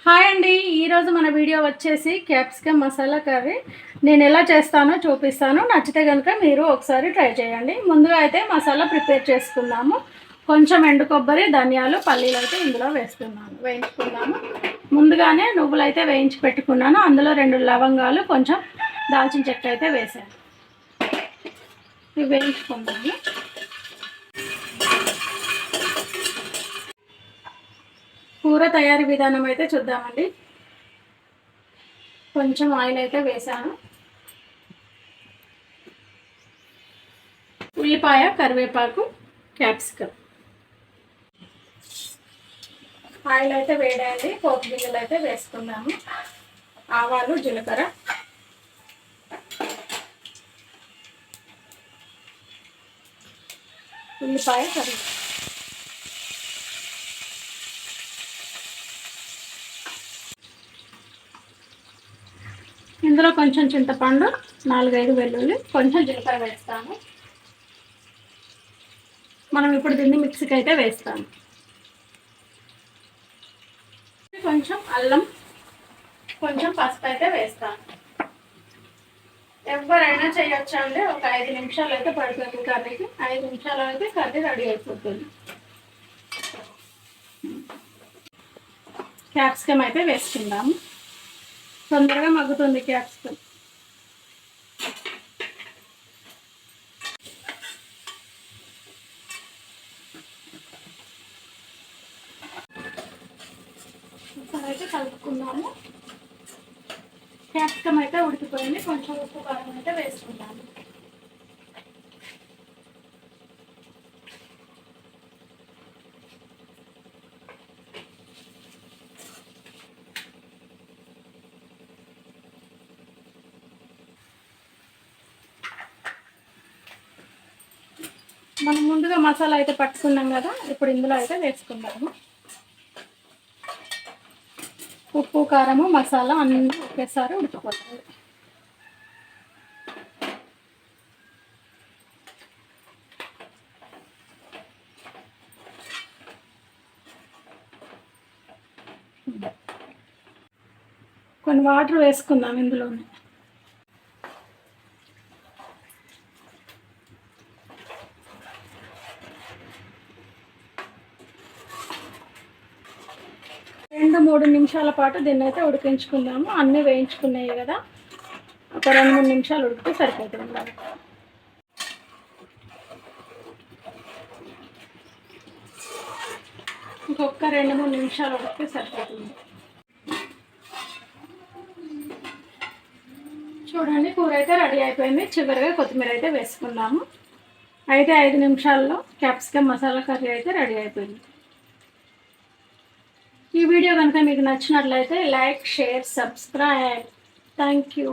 Hi అండి, ఈరోజు మన వీడియో వచ్చేసి క్యాప్సికమ్ మసాలా కర్రీ. నేను ఎలా చేస్తానో చూపిస్తాను. నచ్చితే కనుక మీరు ఒకసారి ట్రై చేయండి. ముందుగా అయితే మసాలా ప్రిపేర్ చేసుకుందాము. కొంచెం ఎండు కొబ్బరి, ధనియాలు, పల్లీలు అయితే ఇందులో వేయించుకుందాము. ముందుగానే నువ్వులు అయితే వేయించి పెట్టుకున్నాను. అందులో 2 లవంగాలు, కొంచెం దాల్చిన చెక్క అయితే వేసాను. ఇవి వేయించుకుందాము. కూర తయారీ విధానం అయితే చూద్దామండి. కొంచెం ఆయిల్ అయితే వేసాను. ఉల్లిపాయ, కరివేపాకు, క్యాప్సికమ్. ఆయిల్ అయితే వేడైంది. పోపు గింజలు అయితే వేసుకున్నాము. ఆవాలు, జీలకర్ర, ఉల్లిపాయ, కరివేపాకు. ఇందులో కొంచెం చింతపండు, 4-5 వెల్లుల్లి, కొంచెం జీలకర్ర వేస్తాము. మనం ఇప్పుడు దీన్ని మిక్సీకి అయితే వేస్తాము. కొంచెం అల్లం, కొంచెం పసుపు అయితే వేస్తాను. ఎవరైనా చేయొచ్చు అండి. ఒక 5 నిమిషాలు అయితే పడుతుంది కర్రీకి. 5 నిమిషాలు అయితే కర్రీ రెడీ అయిపోతుంది. క్యాప్సికమ్ అయితే వేసుకుందాము. తొందరగా మగ్గుతుంది క్యాప్సికమ్. అయితే కలుపుకుందాము. క్యాప్సికమ్ అయితే ఉడికిపోయింది. కొంచెం ఉప్పు, కారం అయితే వేసుకుందాము. మనం ముందుగా మసాలా అయితే పట్టుకున్నాం కదా, ఇప్పుడు ఇందులో అయితే వేసుకుందాము. ఉప్పు, కారము, మసాలా అన్నీ ఒకేసారి ఉడికిపోతుంది. కొన్ని వాటర్ వేసుకుందాం ఇందులోనే. రెండు 3 నిమిషాల పాటు దీన్ని అయితే ఉడికించుకుందాము. అన్నీ వేయించుకున్నాయి కదా, ఒక 2-3 నిమిషాలు ఉడికితే సరిపోతుంది. ఇంకొక 2-3 నిమిషాలు ఉడికితే సరిపోతుంది. చూడండి, కూర అయితే రెడీ అయిపోయింది. చివరిగా కొత్తిమీర అయితే వేసుకుందాము. అయితే 5 నిమిషాల్లో క్యాప్సికమ్ మసాలా కర్రీ అయితే రెడీ అయిపోయింది. ఈ వీడియో కనుక మీకు నచ్చినట్లయితే like, share, subscribe. Thank you.